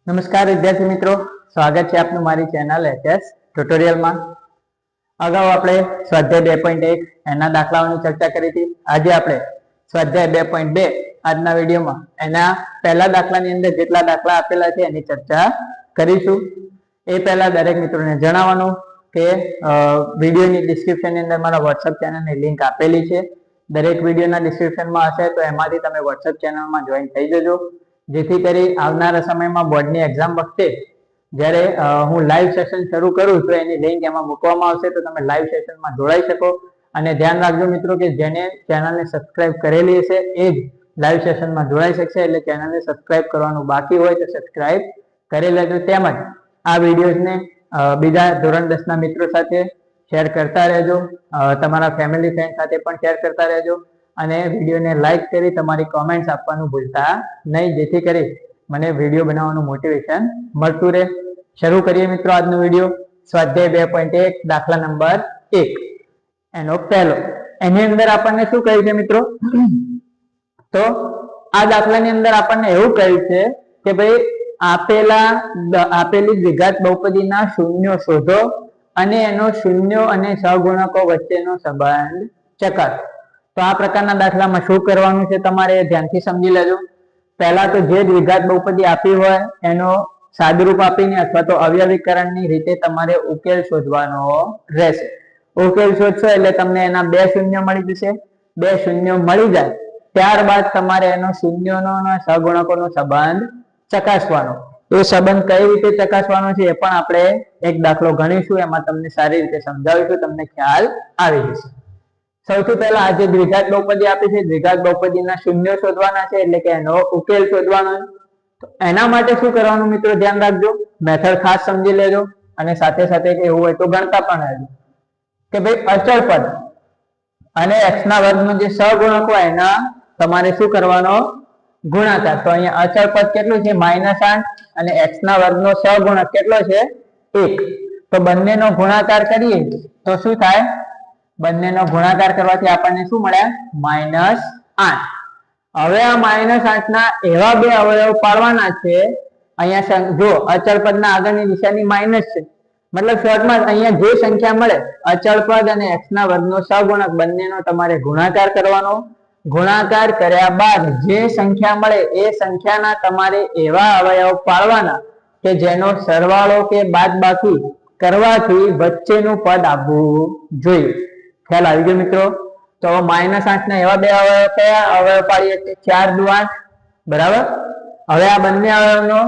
નમસ્કાર વિદ્યાર્થી મિત્રો, સ્વાગત છે આપનું મારી ચેનલ એચએસ ટ્યુટોરિયલમાં। અગાઉ આપણે સ્વાધ્યાય 2.1 એના દાખલાઓની ચર્ચા કરી હતી। આજે આપણે સ્વાધ્યાય 2.2 આજના વિડીયોમાં એના પહેલા દાખલાની અંદર જેટલા દાખલા આપેલા છે એની ચર્ચા કરીશું। એ પહેલા દરેક મિત્રોને જણાવવાનું કે વિડીયોની ડિસ્ક્રિપ્શનની અંદર મારા વોટ્સઅપ ચેનલની લિંક આપેલી છે। દરેક વિડીયોના ડિસ્ક્રિપ્શનમાં હશે તો એમાંથી તમે વોટ્સઅપ ચેનલમાં જોઈન થઈ જજો, જેથી કરી આવનારા સમયમાં બોર્ડની એક્ઝામ વખતે જ્યારે હું લાઈવ સેશન શરૂ કરું તો એની લિંક એમાં મૂકવામાં આવશે, તો તમે લાઈવ સેશનમાં જોડાઈ શકો। અને ધ્યાન રાખજો મિત્રો કે જેને ચેનલને સબસ્ક્રાઇબ કરેલી હશે એ જ લાઈવ સેશનમાં જોડાઈ શકશે, એટલે ચેનલને સબસ્ક્રાઇબ કરવાનું બાકી હોય તો સબસ્ક્રાઇબ કરી લેજો। તેમજ આ વિડીયોઝને બીજા ધોરણ 10 ના મિત્રો સાથે શેર કરતા રહેજો, તમારા ફેમિલી ફ્રેન્ડ સાથે પણ શેર કરતા રહેજો અને વિડીયોને લાઈક કરી તમારી કોમેન્ટ્સ આપવાનું ભૂલતા નહીં, જેથી કરી મને વિડીયો બનાવવાનું મોટિવેશન મળતું રહે। શરૂ કરીએ મિત્રો આજનો વિડીયો। સ્વાધ્યાય 2.1 દાખલા નંબર 1 એનો પહેલો, એની અંદર આપણને શું કહ્યું છે મિત્રો? તો આ દાખલાની અંદર આપણને એવું કહ્યું છે કે ભાઈ આપેલી દ્વિઘાત બહુપદીના શૂન્યો શોધો અને એનો શૂન્યો અને સહગુણકો વચ્ચેનો સંબંધ ચકાસો। તો આ પ્રકારના દાખલામાં શું કરવાનું છે તમારે ધ્યાનથી સમજી લેજો। પહેલા તો જે દ્વિઘાત બહુપદી આપી હોય એનો સાદુરૂપ આપીને અથવા તો અવયવીકરણની રીતે તમારે ઉકેલ શોધવાનો રહેશે। ઉકેલ શોધશો એટલે તમને એના બે શૂન્ય મળી જશે। બે શૂન્યો મળી જાય ત્યારબાદ તમારે એનો શૂન્યોનો અને સહગુણકોનો સંબંધ ચકાસવાનો। એ સંબંધ કઈ રીતે ચકાસવાનો છે એ પણ આપણે એક દાખલો ગણીશું, એમાં તમને સારી રીતે સમજાવીશું, તમને ખ્યાલ આવી જશે। સૌથી પહેલા આજે દ્વિઘાત બહુપદી આપી છે, દ્વિઘાત બહુપદીના શૂન્યો શોધવાના છે, એટલે કે એનો ઉકેલ શોધવાનો। તો એના માટે શું કરવાનું મિત્રો ધ્યાન રાખજો, મેથડ ખાસ સમજી લેજો અને સાથે સાથે એવું હોય તો ગણતા પણ રહેજો કે ભાઈ અચળ પદ અને x ના વર્ગનો જે સહગુણક હોય એના તમારે શું કરવાનો? ગુણાકાર। તો અહીંયા અચળ પદ કેટલું છે? -8 અને x ના વર્ગનો સહગુણક કેટલો છે? 1। તો બંનેનો ગુણાકાર કરીએ તો શું થાય? બંનેનો ગુણાકાર કરવાથી આપણને શું મળ્યા? -8। હવે આ -8 ના એવા બે અવયવ પાડવાના છે। અહીંયા જો અચળ પદના આગળની નિશાની માઇનસ છે, મતલબ શોર્ટમાં અહીંયા જે સંખ્યા મળે અચળ પદ અને x ના વર્ગનો સહગુણક બંનેનો તમારે ગુણાકાર કરવાનો। ગુણાકાર કર્યા બાદ જે સંખ્યા મળે એ સંખ્યાના તમારે એવા અવયવ પાડવાના કે જેનો સરવાળો કે બાદબાકી કરવાથી વચ્ચેનું પદ આવવું જોઈએ। ખ્યાલ આવી ગયો મિત્રો? તો -8 ના એવા બે અવયવ કયા અવયવ પાડીએ? 4 દુ 8, બરાબર। હવે આ બંને અવયવનો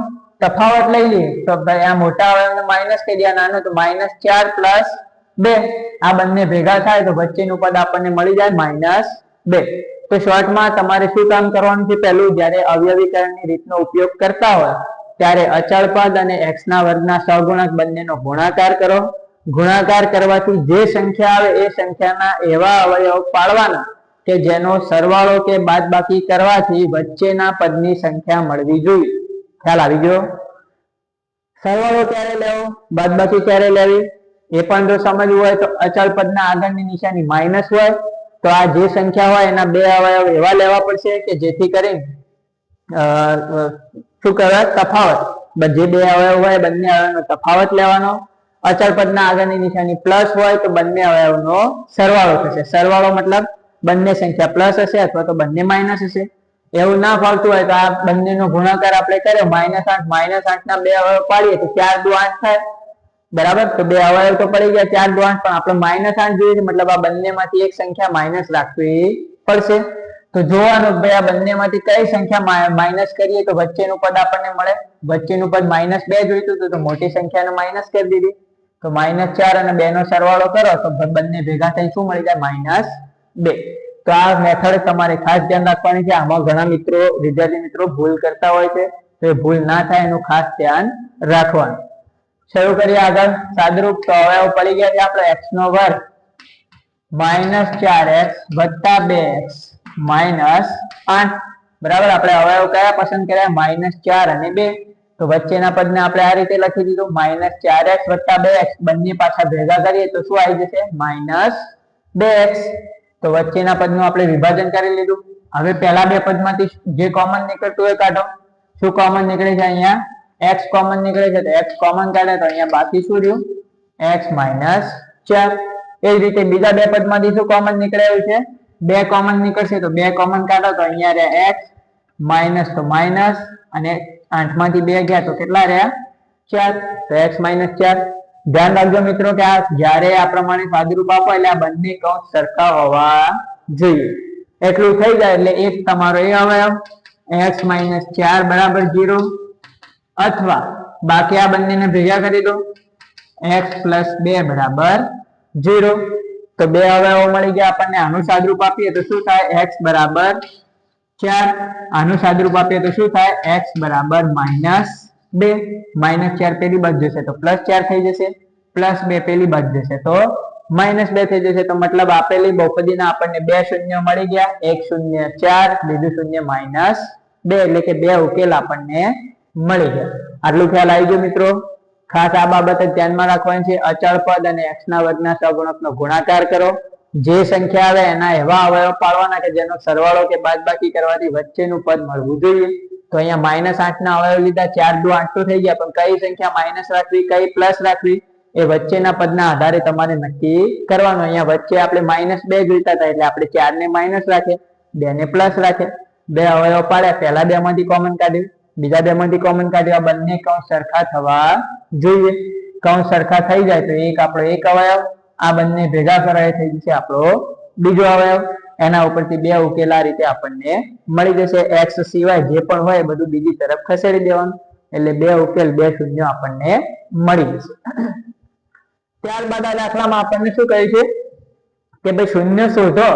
તફાવત લઈ લઈએ તો ભાઈ આ મોટા અવયવને માઇનસ કરી દે, નાનો તો -4 + 2, આ બંને ભેગા થાય તો વચ્ચેનું પદ આપણને મળી જાય -2। તો શોર્ટમાં તમારે શું કામ કરવાનું છે? પહેલું, જ્યારે અવયવીકરણની રીતનો ઉપયોગ કરતા હોય ત્યારે અચળ પદ અને x ના વર્ગના સહગુણક બંનેનો ગુણાકાર કરો। ગુણાકાર કરવાથી જે સંખ્યા આવે એ સંખ્યાના એવા અવયવ પાડવાના કે જેનો સરવાળો કે બાદબાકી કરવાથી વચ્ચેના પદની સંખ્યા મળવી જોઈએ। ખ્યાલ આવી ગયો? સરવાળો ક્યારે લેવો, બાદબાકી ક્યારે લેવી એ પણ જો સમજવું હોય તો અચળ પદના આગળની નિશાની માઇનસ હોય તો આ જે સંખ્યા હોય એના બે અવયવ એવા લેવા પડશે કે જેથી કરીને શું કહેવાય? તફાવત। જે બે અવયવ હોય બંને અવયવનો તફાવત લેવાનો। અચળ પદના આગળની નિશાની પ્લસ હોય તો બંને અવયવનો સરવાળો થશે। સરવાળો મતલબ બંને સંખ્યા પ્લસ હશે અથવા તો બંને માઇનસ હશે। એવું ના ફાવતું હોય તો આ બંનેનો ગુણાકાર આપણે કર્યો -8 ના બે અવયવ પાડીએ તો 4 દુ 8 થાય, બરાબર। તો બે અવયવ તો પડી ગયા 4 દુ 8, પણ આપણે -8 જોઈએ છે, મતલબ આ બંનેમાંથી એક સંખ્યા માઇનસ રાખવી પડશે। તો જોવાનું ભાઈ આ બંનેમાંથી કઈ સંખ્યા માઇનસ કરીએ તો વચ્ચેનું પદ આપણને મળે। વચ્ચેનું પદ -2 જોઈતું હતું તો મોટી સંખ્યાને માઇનસ કરી દીધી, તો -4 અને 2 નો સરવાળો કરો તો બંને ભેગા થઈ શું મળી જાય? -2। તો આ મેથડ તમારે ખાસ ધ્યાન રાખવાની છે। આમાં ઘણા મિત્રો વિદ્યાર્થી મિત્રો ભૂલ કરતા હોય છે, તો એ ભૂલ ના થાય એનું ખાસ ધ્યાન રાખવાનું। શરૂ કરીએ આગળ સાદુરૂપ। તો અવયવ પડી ગયા છે આપણે x નો વર્ગ -4x + 2x - 8, બરાબર। આપણે અવયવ કયા પસંદ કર્યા? -4 અને 2। તો વચ્ચેના પદને આપણે આ રીતે લખી દીધું -4x + 2x, બંને પાછા ભેગા કરીએ તો શું આવી જશે? -2x। તો વચ્ચેના પદનું આપણે વિભાજન કરી લીધું। હવે પહેલા બે પદમાંથી જે કોમન નીકળતું હોય કાઢો। શું કોમન નીકળે છે? અહીંયા x કોમન નીકળે છે તો x કોમન કાઢે તો અહીંયા બાકી શું રહ્યું x માઇનસ 4. એ જ રીતે બીજા બે પદમાંથી શું કોમન નીકળ્યું છે 2 કોમન નીકળશે તો 2 કોમન કાઢો તો અહીંયા રહ્યા x માઇનસ તો માઇનસ અને 8 માંથી 2 ગયા તો કેટલા રહ્યા 4 તો x માઇનસ 4. ધ્યાન રાખજો મિત્રો કે આ જ્યારે આ પ્રમાણે સાદુરૂપ આપો એટલે આ બંને કૌંસ સરખા હોવા જોઈએ. એટલું થઈ જાય એટલે એક તમારો એ અવયવ x માઇનસ 4 બરાબર 0 અથવા બાકી આ બંનેને ભેગા કરી દો x પ્લસ 2 બરાબર 0. તો બે અવયવો મળી ગયા આપણને. આનું સાદુરૂપ આપીએ તો શું થાય x બરાબર 4. આનું સાદુરૂપ આપીએ તો શું થાય x બરાબર માઇનસ 2. માઇનસ 4 પેલી બાજુ જશે તો પ્લસ 4 થઈ જશે, પ્લસ 2 પેલી બાજુ જશે તો માઇનસ 2 થઈ જશે. તો મતલબ આપેલી બહુપદીના આપણને બે શૂન્ય મળી ગયા, એક શૂન્ય 4 બીજું શૂન્ય માઇનસ 2 એટલે કે બે ઉકેલ આપણને મળી ગયા. આટલું ખ્યાલ આવી ગયો મિત્રો. ખાસ આ બાબત ધ્યાનમાં રાખવાની છે. અચળ પદ અને x ના વર્ગના સહગુણકનો ગુણાકાર કરો. જે સંખ્યા આવે એના એવા અવયવ પાડવાના કે જેનો સરવાળો કે બાદબાકી કરવાથી વચ્ચેનું પદ મળવું જોઈએ. તો અહીંયા માઇનસ 8 ના અવયવ લીધા, 4 દુ 8 તો થઈ ગયા, પણ કઈ સંખ્યા માઇનસ રાખવી કઈ પ્લસ રાખવી એ વચ્ચેના પદના આધારે તમારે નક્કી કરવાનું. અહીંયા વચ્ચે આપણે માઇનસ 2 જોઈતા હતા એટલે આપણે 4 ને માઇનસ રાખે, 2 ને પ્લસ રાખે. બે અવયવ પાડ્યા, પહેલા બે માંથી કોમન કાઢ્યું, બીજા બે માંથી કોમન કાઢ્યું. આ બંને કૌંસ સરખા થવા જોઈએ. કૌંસ સરખા થઈ જાય તો એક આપણો એક અવયવ, આ બંને ભેગા કરાય થઈ જશે આપણો બીજો અવયવ. એના ઉપરથી બે ઉકેલ આ રીતે આપણને મળી જશે. x સિવાય જે પણ હોય બધું બીજી તરફ ખસેડી દેવાનું એટલે બે ઉકેલ બે શૂન્ય આપણને મળી જશે. ત્યારબાદ આ દાખલામાં આપણને શું કહ્યું છે કે ભાઈ શૂન્ય શોધો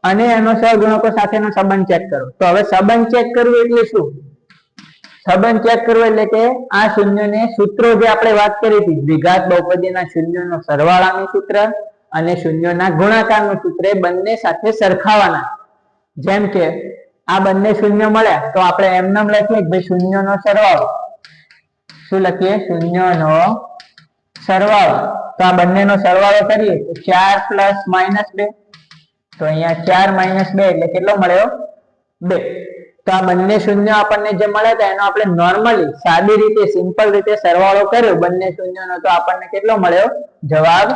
અને એનો સહગુણકો સાથેનો સંબંધ ચેક કરો. તો હવે સંબંધ ચેક કરવું એટલે શું? સંબંધ ચેક કરવો એટલે કે આ શૂન્યને સૂત્રો જે આપણે વાત કરી હતી દ્વિઘાત બહુપદીના શૂન્યનો સરવાળાનું સૂત્ર અને શૂન્યના ગુણાકારનું સૂત્ર એ બંને સાથે સરખાવાના. જેમ કે આ બંને શૂન્ય મળ્યા તો આપણે એમને લખીએ કે ભાઈ શૂન્યનો સરવાળો. શું લખીએ? શૂન્યનો સરવાળો. તો આ બંનેનો સરવાળો કરીએ તો 4 પ્લસ માઇનસ 2. તો અહીંયા 4 માઇનસ 2 એટલે કેટલો મળ્યો? 2. તો આ બંને શૂન્ય આપણને જે મળ્યા હતા એનો આપણે નોર્મલી સાદી રીતે સિમ્પલ રીતે સરવાળો કર્યો બંને શૂન્યનો તો આપણને કેટલો મળ્યો? જવાબ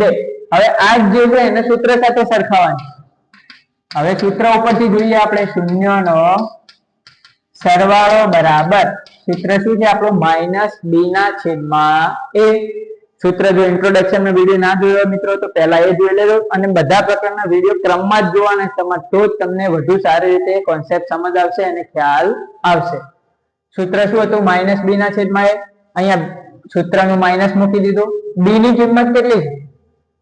2. હવે આ જે છે એને સૂત્ર સાથે સરખાવવાનું. હવે સૂત્ર ઉપરથી જોઈએ આપણે શૂન્યનો સરવાળો બરાબર સૂત્ર શું છે આપણું? માઇનસ b ના છેદમાં a. સૂત્ર જો ઇન્ટ્રોડક્શન નો વિડીયો ના જોયો મિત્રો તો પહેલા એ જોઈ લેજો અને બધા પ્રકારના વિડીયો ક્રમમાં જ જોવાના તમારે, તો જ તમને વધુ સારી રીતે કોન્સેપ્ટ સમજ આવશે અને ખ્યાલ આવશે. સૂત્ર શું હતું? માઇનસ b ના છેદમાં a. અહીંયા સૂત્રનું માઇનસ મૂકી દીધું. b ની કિંમત કેટલી છે?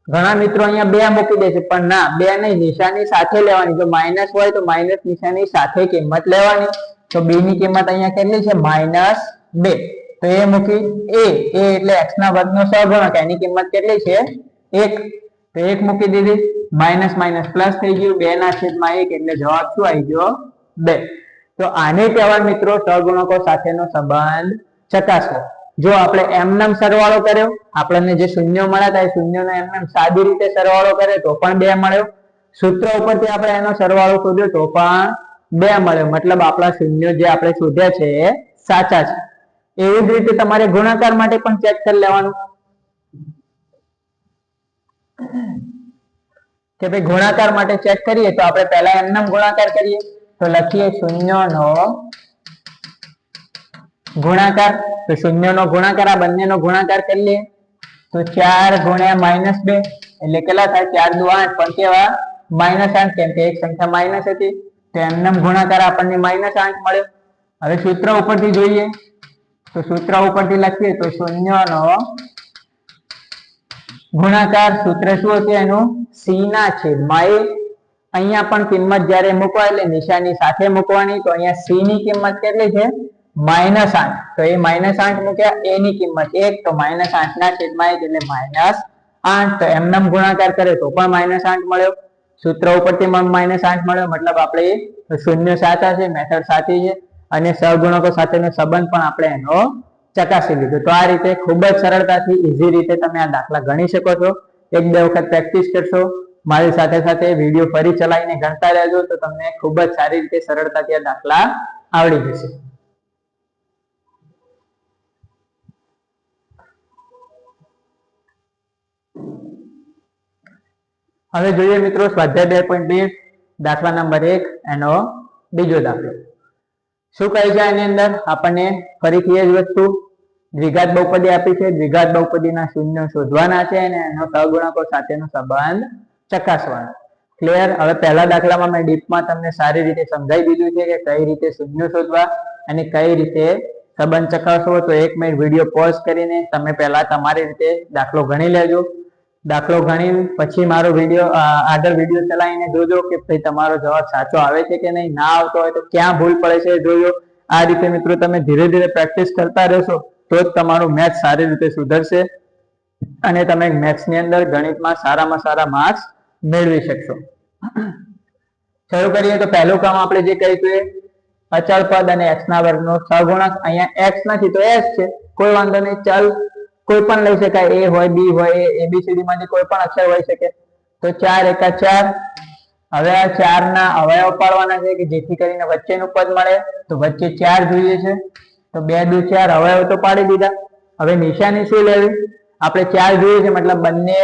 ઘણા મિત્રો અહીંયા 2 મૂકી દે છે, પણ ના 2 નહીં, નિશાની સાથે લેવાની. જો માઇનસ હોય તો માઇનસ નિશાની સાથે કિંમત લેવાની. તો b ની કિંમત અહીંયા કેટલી છે? માઇનસ 2. તો એ મૂકી a એટલે x ના વર્ગનો સહગુણક, એની કિંમત કેટલી છે? 1. તો 1 મૂકી દીધી. માઇનસ માઇનસ પ્લસ થઈ ગયું, 2 ના છેદમાં 1 એટલે જવાબ શું આવી ગયો? 2. તો આને કહેવાય મિત્રો સહગુણકો સાથેનો સંબંધ ચકાસવો. જો આપણે એમનેમ સરવાળો કર્યો, આપણને જે શૂન્ય મળ્યા હતા એ શૂન્યનો એમનેમ સાદી રીતે સરવાળો કર્યો તો પણ 2 મળ્યો. સૂત્ર ઉપરથી આપણે એનો સરવાળો શોધ્યો તો પણ 2 મળ્યો. મતલબ આપણા શૂન્ય જે આપણે શોધ્યા છે એ સાચા છે. એવી જ રીતે તમારે ગુણાકાર માટે પણ ચેક કરી લેવાનું કે ભાઈ ગુણાકાર માટે ચેક કરીએ તો આપણે પહેલા એમનેમ ગુણાકાર કરીએ તો લખીએ શૂન્યનો ગુણાકાર. તો શૂન્યનો ગુણાકાર આ બંનેનો ગુણાકાર કરી લઈએ તો 4 ગુણ્યા માઇનસ 2 એટલે કેટલા થાય? 4 દુ 8 પણ કેવા? માઇનસ 8, કેમ કે એક સંખ્યા માઇનસ હતી તો એમનેમ ગુણાકાર આપણને માઇનસ 8 મળ્યો. હવે સૂત્ર ઉપરથી જોઈએ તો સૂત્ર ઉપરથી લખીએ તો શૂન્યનો ગુણાકાર. સૂત્ર શું હતું એનું? c ના છેદમાં a. અહીંયા પણ કિંમત જ્યારે મૂકવા એટલે નિશાની સાથે મૂકવાની. તો અહીંયા c ની કિંમત કેટલી છે? માઇનસ 8. તો એ માઇનસ 8 મૂક્યા, a ની કિંમત 1 તો માઇનસ 8 ના છેદમાં 1 એટલે માઇનસ 8. તો એમનેમ ગુણાકાર કરે તો પણ માઇનસ 8 મળ્યો. સૂત્ર ઉપરથી માઇનસ 8 મળ્યો. મતલબ આપણે શૂન્ય સાચા છે, મેથડ સાચી છે અને સહગુણકો સાથેનો સંબંધ પણ આપણે એનો ચકાસી લીધો. તો આ રીતે ખૂબ જ સરળતાથી ઈઝી રીતે તમે આ દાખલા ગણી શકો છો. એક બે વખત પ્રેક્ટિસ કરશો, મારી સાથે સાથે વિડીયો ફરી ચલાવીને ગણતા રહેજો તો તમને ખૂબ જ સારી રીતે સરળતાથી આ દાખલા આવડી જશે. હવે જોઈએ મિત્રો સ્વાધ્યાય 2.2 દાખલા નંબર 1 એનો બીજો દાખલો. શું કહે છે આની અંદર? આપણને ફરીથી એ જ વસ્તુ દ્વિઘાત બહુપદી આપી છે. દ્વિઘાત બહુપદીના શૂન્ય શોધવાના છે અને એનો સહગુણકો સાથેનો સંબંધ ચકાસવાનો. ક્લિયર? હવે પહેલા દાખલામાં મેં ડીપમાં તમને સારી રીતે સમજાવી દીધું છે કે કઈ રીતે શૂન્ય શોધવા અને કઈ રીતે સંબંધ ચકાસવો. તો 1 મિનિટ વિડીયો પોઝ કરીને તમે પહેલા તમારી રીતે દાખલો ગણી લેજો. દાખલો ગણી પછી મારો વિડીયો આગળ વિડીયો ચલાવીને જોજો કે ભાઈ તમારો જવાબ સાચો આવે છે કે નહીં. ના આવતો હોય તો ક્યાં ભૂલ પડે છે જોજો. આ રીતે મિત્રો તમે ધીરે ધીરે પ્રેક્ટિસ કરતા રહેશો તો જ તમારું મેથ્સ સારી રીતે સુધરશે અને તમે મેથ્સની અંદર ગણિતમાં સારામાં સારા માર્ક્સ મેળવી શકશો. શરૂ કરીએ તો પહેલું કામ આપણે જે કરીશું એ અચળ પદ અને x ના વર્ગનો સહગુણક. અહીંયા x નથી તો s છે, કોઈ વાંધો નહીં, ચલ કોઈ પણ લઈ શકાય, a હોય b હોય, abcd માંથી કોઈ પણ અક્ષર હોઈ શકે. તો 4 એકા 4. હવે આ 4 ના અવયવ પાડવાના છે કે જેથી કરીને વચ્ચેનું પદ મળે. તો વચ્ચે 4 જોઈએ છે તો 2 દુ 4 અવયવ તો પાડી દીધા. હવે નિશાની શું લેવી? આપણે 4 જોઈએ છે મતલબ બંને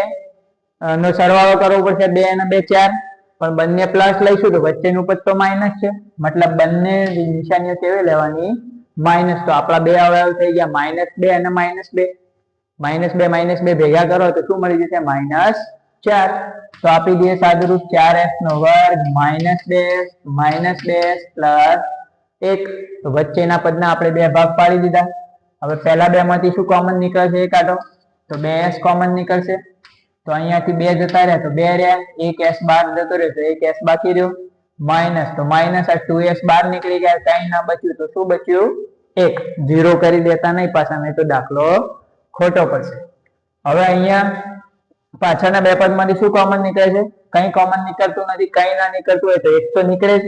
નો સરવાળો કરવો પડશે. 2 અને 2 4, પણ બંને પ્લસ લઈશું તો વચ્ચેનું પદ તો માઇનસ છે મતલબ બંને નિશાનીઓ કેવી લેવાની? માઇનસ. તો આપણા બે અવયવ થઈ ગયા -2 અને -2. -2 ભેગા કરો તો શું મળી જશે? -4. તો આપી દઈએ સાદુરૂપ 4s નો વર્ગ -2 પ્લસ 1. તો વચ્ચેના પદના આપણે બે ભાગ પાડી દીધા. હવે પહેલા બે માંથી શું કોમન નીકળશે એ કાઢો. તો 2s કોમન નીકળશે. તો અહીંયાથી 2 જતા રહ્યા તો 2 રહ્યા, 1s બહાર જતો રહ્યો તો 1s બાકી રહ્યો, માઇનસ તો માઇનસ આ 2s બહાર નીકળી ગયા, કઈ ના બચ્યું તો શું બચ્યું? 1. 0 કરી દેતા નહીં પાછા, નહીં તો દાખલો ખોટો પડશે. હવે અહીંયા પાછળના બે પદમાંથી શું કોમન નીકળે છે? કઈ કોમન નીકળતું નથી. કઈ ના નીકળતું હોય તો 1 તો નીકળે જ.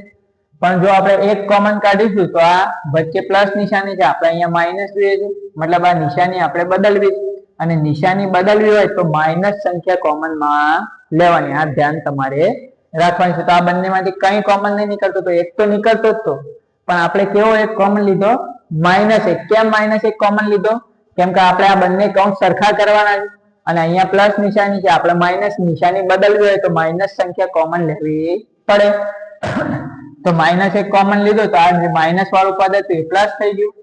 પણ જો આપણે 1 કોમન કાઢીશું તો આ વચ્ચે પ્લસ નિશાની છે, આપણે અહીંયા માઇનસ જોઈએ છે મતલબ આ નિશાની આપણે બદલવી અને નિશાની બદલવી હોય તો માઇનસ સંખ્યા કોમન માં લેવાની. આ ધ્યાન તમારે રાખવાનું છે. તો આ બંનેમાંથી કઈ કોમન નહીં નીકળતો તો 1 તો નીકળતો જ તો, પણ આપણે કેવો 1 કોમન લીધો? -1. કેમ -1 કોમન લીધો? કેમ કે આપણે આ બંને કૌંસ સરખા કરવાના છે અને અહીંયા પ્લસ નિશાની છે, આપણે માઇનસ નિશાની બદલવી હોય તો માઇનસ સંખ્યા કોમન લેવી પડે. તો -1 કોમન લીધો તો આ માઇનસ વાળું પદ હતું એ પ્લસ થઈ ગયું,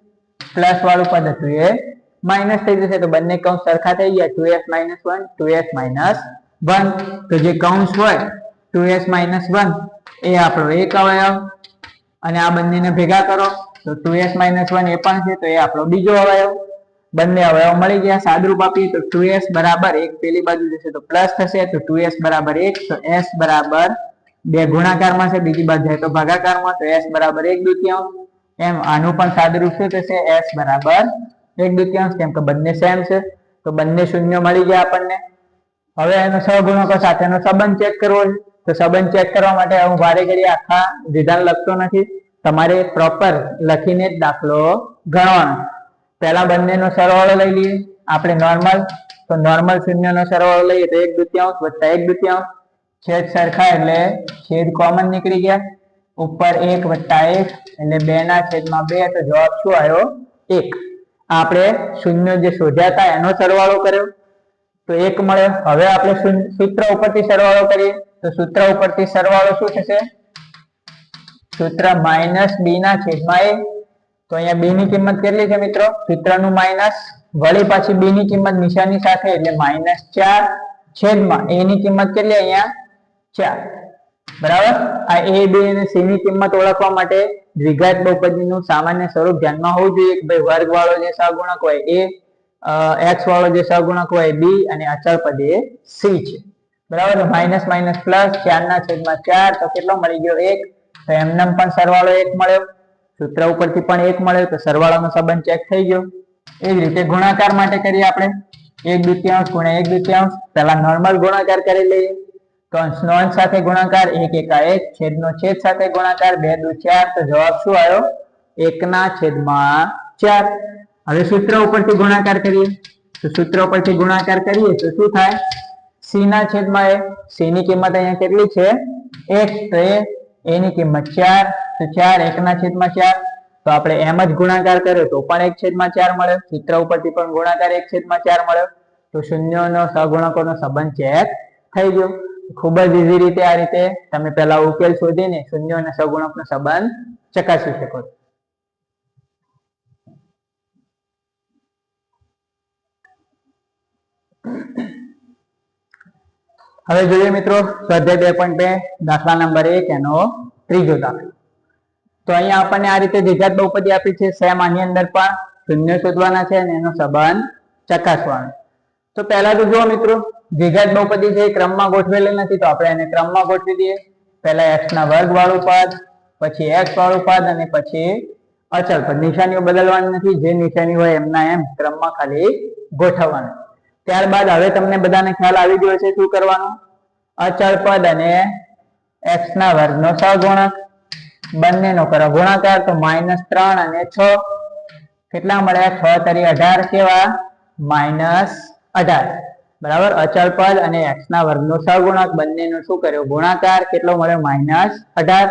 પ્લસ વાળું પદ હતું એ માઇનસ થઈ જશે. તો બંને કૌંસ સરખા થઈ ગયા, 2s - 1 2s - 1. તો જે કૌંસ હોય 2s - 1 એ આપણો એક અવયવ અને આ બંનેને ભેગા કરો તો 2s - 1 એ પણ છે તો એ આપણો બીજો અવયવ. બંને અવયવ મળી ગયા. સાદરૂપ આપીએ તો 2s બરાબર 1 પેલી બાજુ જશે તો પ્લસ થશે તો 2s બરાબર 1. તો s બરાબર 2 ગુણાકારમાં છે, બીજી બાજુ જાય તો ભાગાકારમાં, તો s બરાબર 1/2. એમ આનું પણ સાદરૂપ શું થશે? s બરાબર 1/2 કેમ કે બંને સેમ છે. તો બંને શૂન્ય મળી ગયા આપણને. હવે એનો સહગુણકો સાથેનો સંબંધ ચેક કરવો છે. તો સંબંધ ચેક કરવા માટે હું વારે ઘડી આખા વિધાન લખતો નથી, તમારે પ્રોપર લખીને જ દાખલો ગણવાનો. પહેલા બંનેનો સરવાળો લઈ લઈએ આપણે નોર્મલ. તો નોર્મલ શૂન્યનો સરવાળો લઈએ તો 1/2 વત્તા 1/2, છેદ સરખા એટલે છેદ કોમન નીકળી ગયા, ઉપર 1 વત્તા 1 એટલે 2 ના છેદમાં 2. તો જવાબ શું આવ્યો? 1. આપણે શૂન્ય જે શોધ્યા હતા એનો સરવાળો કર્યો તો 1 મળ્યો. હવે આપણે સૂત્ર ઉપરથી સરવાળો કરીએ તો સૂત્ર ઉપરથી સરવાળો શું થશે? સૂત્ર -b ના છેદમાં a. તો અહીંયા b ની કિંમત કેટલી છે મિત્રો? સૂત્રનું માઇનસ વળી પાછી b ની કિંમત નિશાની સાથે એટલે -4 છેદમાં a ની કિંમત કેટલી? અહીંયા 4. બરાબર. આ a, b અને c ની કિંમત ઓળખવા માટે દ્વિઘાત બહુપદીનું સામાન્ય સ્વરૂપ ધ્યાનમાં હોવું જોઈએ કે ભાઈ વર્ગ વાળો જે સહગુણક હોય a, x વાળો જે સહગુણક હોય b અને અચળ પદ એ c છે. બરાબર. માઇનસ માઇનસ પ્લસ 4 ના છેદમાં 4 તો કેટલો મળી ગયો? 1. તો એમનેમ પણ સરવાળો 1 મળ્યો, સૂત્ર ઉપરથી પણ 1 મળ્યો તો સરવાળાનો સંબંધ ચેક થઈ ગયો. એ જ રીતે ગુણાકાર માટે કરીએ આપણે 1/2 ગુણ્યા 1/2. પહેલા નોર્મલ ગુણાકાર કરી લઈએ તો અંશનો અંશ સાથે ગુણાકાર, 1 એકા 1, છેદનો છેદ સાથે ગુણાકાર, 2 દુ 4. તો જવાબ શું આવ્યો? 1/4. હવે સૂત્ર ઉપરથી ગુણાકાર કરીએ તો સૂત્ર ઉપરથી ગુણાકાર કરીએ તો શું થાય? c ના છેદમાં a. c ની કિંમત અહીંયા કેટલી છે? 1. તો a ની કિંમત 4. તો 4 1/4. તો આપણે એમ જ ગુણાકાર કર્યો તો પણ 1/4 મળ્યો, સૂત્ર ઉપરથી પણ ગુણાકાર 1/4 મળ્યો. તો શૂન્યનો સહગુણકોનો સંબંધ ચેક થઈ ગયો. ખૂબ જ ઈઝી રીતે આ રીતે તમે પહેલા ઉકેલ શોધીને શૂન્ય અને સહગુણકનો સંબંધ ચકાસી શકો છો. હવે જોઈએ મિત્રો સ્વાધ્યાય 2.2 દાખલા નંબર 1 એનો ત્રીજો દાખલો. તો અહીંયા આપણને આ રીતે દ્વિઘાત બહુપદી આપી છે. સેમ આની અંદર પણ શૂન્ય શોધવાના છે અને એનો સંબંધ ચકાસવાનો. તો પહેલા તો જુઓ મિત્રો, દ્વિઘાત બહુપદી છે ક્રમમાં ગોઠવેલી નથી, તો આપણે એને ક્રમમાં ગોઠવી દઈએ. પહેલા x ના વર્ગ વાળું પદ, પછી x વાળું પદ અને પછી અચળ પદ. નિશાનીઓ બદલવાની નથી, જે નિશાની હોય એમના એમ ક્રમમાં ખાલી ગોઠવવાનું. ત્યારબાદ હવે તમને બધાને ખ્યાલ આવી ગયો છે શું કરવાનું. અચળ પદ અને x ના વર્ગનો સહગુણક બંનેનો કરો ગુણાકાર. તો -3 અને 6 કેટલા મળ્યા? 6 તરી 18 કેવા? -18. બરાબર. અચળ પદ અને x ના વર્ગનો સહગુણક બંનેનો શું કર્યો? ગુણાકાર. કેટલો મળ્યો? -18.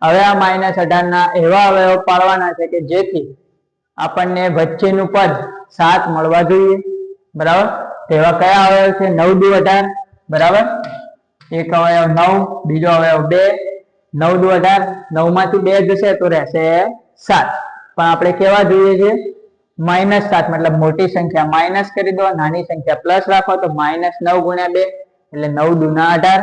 હવે આ -18 ના એવા અવયવ પાડવાના છે કે જેથી આપણને વચ્ચેનું પદ 7 મળવા જોઈએ. બરાબર. તેવા કયા અવયવ છે? 9 દુ 18. બરાબર. એક અવયવ 9, બીજો અવયવ 2. 9 દુ 18, 9 માંથી 2 જશે તો રહેશે 7. પણ આપણે કેવા જોઈએ છે? -7, મતલબ મોટી સંખ્યા માઇનસ કરી દો, નાની સંખ્યા પ્લસ રાખો. તો -9 ગુણ્યા 2 એટલે 9 દુના 18.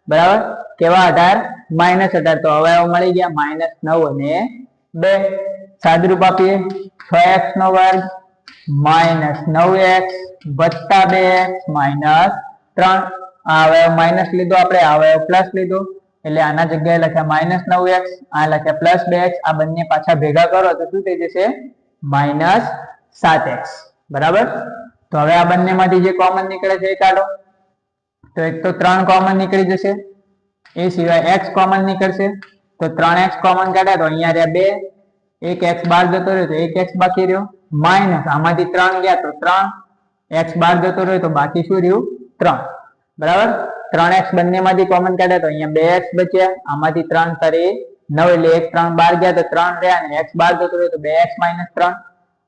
બરાબર. કેવા 18? -18. તો અવયવ મળી ગયા -9 અને 2. સાદુરૂપ આપીએ. 6x નો વર્ગ -9x વત્તા 2x -3. આ અવયવ માઇનસ લીધો આપણે, આ અવયવ પ્લસ લીધો એટલે આના જગ્યાએ લખ્યા -9x, આ લખ્યા +2x. આ બંને પાછા ભેગા કરો તો શું થઈ જશે? -7x. બરાબર. તો હવે આ બંનેમાંથી જે કોમન નીકળે છે એ કાઢો. તો એક તો 3 કોમન નીકળી જશે, એ સિવાય x કોમન નીકળશે. તો 3x કોમન કાઢ્યા તો અહીંયા રહ્યા 2, એક x બહાર જતો રહ્યો તો એક x બાકી રહ્યો, માઇનસ આમાંથી 3 ગયા તો 3 x બહાર જતો રહ્યો તો બાકી શું રહ્યું? 3. બરાબર. 3x બંનેમાંથી કોમન કાઢ્યા તો અહીંયા 2x બચ્યા, આમાંથી 3 તરી 9 એટલે 1 3 બહાર ગયા તો 3 રહ્યા અને x બહાર જતો રહ્યો તો 2x - 3.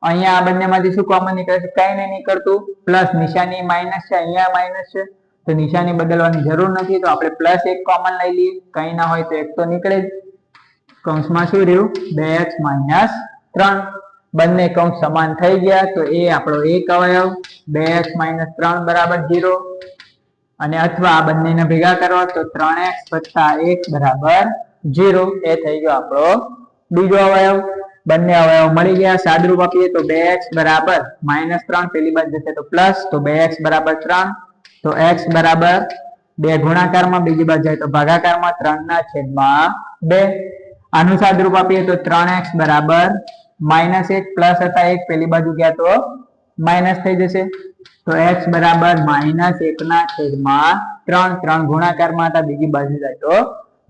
અહીંયા આ બંનેમાંથી શું કોમન નીકળે છે? કઈ નહીં નીકળતું, પ્લસ નિશાની માઇનસ છે, અહીંયા માઇનસ છે તો નિશાની બદલવાની જરૂર નથી. તો આપણે +1 કોમન લઈ લઈએ, કઈ ના હોય તો 1 તો નીકળે જ. કૌંસમાં શું રહ્યું? 2x - 3. બંને કૌંસ સમાન થઈ ગયા તો એ આપણો એક અવયવ 2x - 3 બરાબર 0. અને અથવા આ બંનેને ભેગા કરવા તો 3x + 1 બરાબર 0. એ થઈ ગયો આપણો બીજો અવયવ. બંને અવયવ મળી ગયા. સાદુરૂપ આપીએ તો 2x બરાબર -3, પેલી બાજુ જશે તો પ્લસ, તો 2x બરાબર 3. તો x બરાબર 2 ગુણાકારમાં, બીજી બાજુ જાય તો ભાગાકારમાં 3/2. આનું સાદુરૂપ આપીએ તો 3x બરાબર -1, પ્લસ હતા 1 પેલી બાજુ ગયા તો માઇનસ થઈ જશે. તો x બરાબર -1/3. 3 ગુણાકારમાં હતા, બીજી બાજુ જાય તો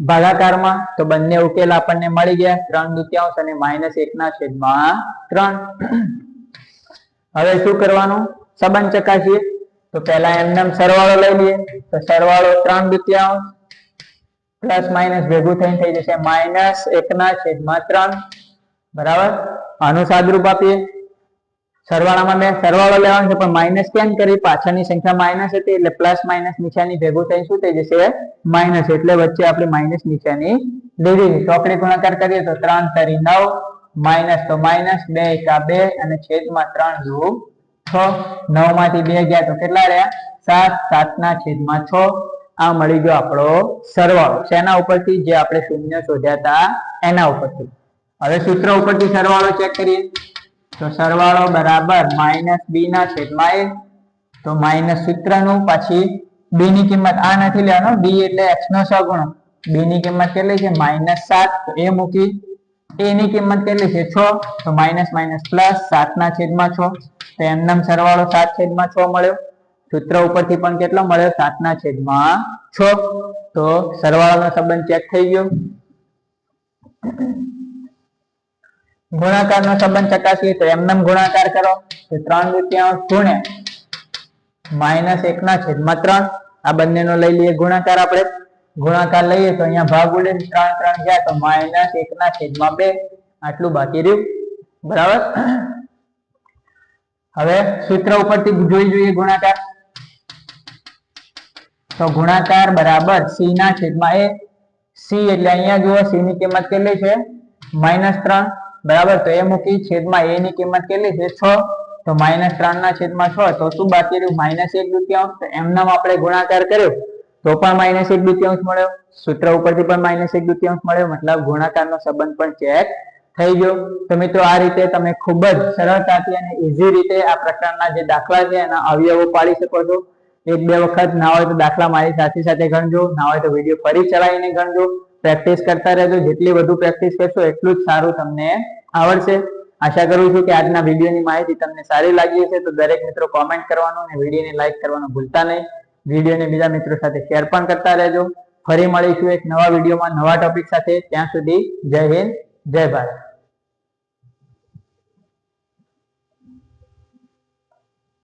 ભાગાકારમાં. તો બંને ઉકેલ આપણને મળી ગયા, 3/2 અને -1/3. હવે શું કરવાનું? સંબંધ ચકાસીએ. તો પહેલા એમનેમ સરવાળો લઈ લઈએ. તો સરવાળો 3/2 પ્લસ માઇનસ ભેગું થઈને થઈ જશે -1/3. બરાબર. આનું સાદુરૂપ આપીએ. સરવાળામાં મેં સરવાળો લેવાનો છે પણ માઇનસ કેમ કરી? પાછળની સંખ્યા માઇનસ હતી એટલે પ્લસ માઇનસ નિશાની ભેગું થઈને શું થઈ જશે? માઇનસ. એટલે વચ્ચે આપણે માઇનસ નિશાની લીધી. ચોકડી ગુણાકાર કરીએ તો 3 તરી 9, માઇનસ તો માઇનસ, 2 એકા 2 અને છેદમાં 3 દુ 6. 9 માંથી 2 ગયા તો કેટલા રહ્યા? 7. 7/6. આ મળી ગયો આપણો સરવાળો. શેના ઉપરથી? જે આપણે શૂન્ય શોધ્યા હતા એના ઉપરથી. હવે સૂત્ર ઉપરથી સરવાળો ચેક કરીએ. તો સરવાળો બરાબર -b/a. તો માઇનસ સૂત્રનું, પછી b ની કિંમત આ નથી લેવાનો, b એટલે x નો સહગુણક. b ની કિંમત કેટલી છે? -7. તો એ મૂકી. a ની કિંમત કેટલી છે? 6. તો માઇનસ માઇનસ પ્લસ 7/6. તો એમનેમ સરવાળો 7/6 મળ્યો. સૂત્ર ઉપરથી પણ કેટલો મળ્યો? 7/6. તો સરવાળાનો સંબંધ ચેક થઈ ગયો. ગુણાકારનો સંબંધ ચકાસીએ તો એમનેમ ગુણાકાર કરો. તો 3/2 ગુણ્યા -1/3. આ બંનેનો લઈ લઈએ ગુણાકાર. આપણે ગુણાકાર લઈએ તો અહીંયા ભાગ ઉડે, 3 ગયા તો -1/2. આટલું બાકી રહ્યું. બરાબર. હવે સૂત્ર ઉપરથી જોઈ જોઈએ ગુણાકાર. તો ગુણાકાર બરાબર c ના છેદમાં a. c એટલે અહીંયા જુઓ c ની કિંમત કેટલી છે -3 બરાબર, તો એ મૂકી છેદમાં a ની કિંમત કેટલી છે 6, તો -3 ના છેદમાં 6, તો શું બાકી રહ્યું -1/2. તો એમનામ આપણે ગુણાકાર કર્યો તો પણ -1/2 મળ્યો, સૂત્ર ઉપરથી પણ -1/2 મળ્યો, મતલબ ગુણાકારનો સંબંધ પણ ચેક થઈ ગયો. તો મિત્રો આ રીતે તમે ખૂબ જ સરળતાથી અને ઈઝી રીતે આ પ્રકારના જે દાખલા છે એના અવયવો પાડી શકો છો. એક બે વખત ના હોય તો દાખલા મારી સાથે ગણજો, ના હોય તો વિડીયો ફરી ચલાવીને ગણજો, પ્રેક્ટિસ કરતા રહેજો. જેટલી વધુ પ્રેક્ટિસ કરશો એટલું જ સારું તમને આવડશે. આશા કરું છું કે આજના વિડીયોની માહિતી તમને સારી લાગી હશે. તો દરેક મિત્રો કોમેન્ટ કરવાનું અને વિડીયોને લાઈક કરવાનું ભૂલતા નહીં. વિડીયોને બીજા મિત્રો સાથે શેર પણ કરતા રહેજો. ફરી મળીશું એક નવા વિડીયોમાં નવા ટોપિક સાથે. ત્યાં સુધી જય હિન્દ, જય ભારત.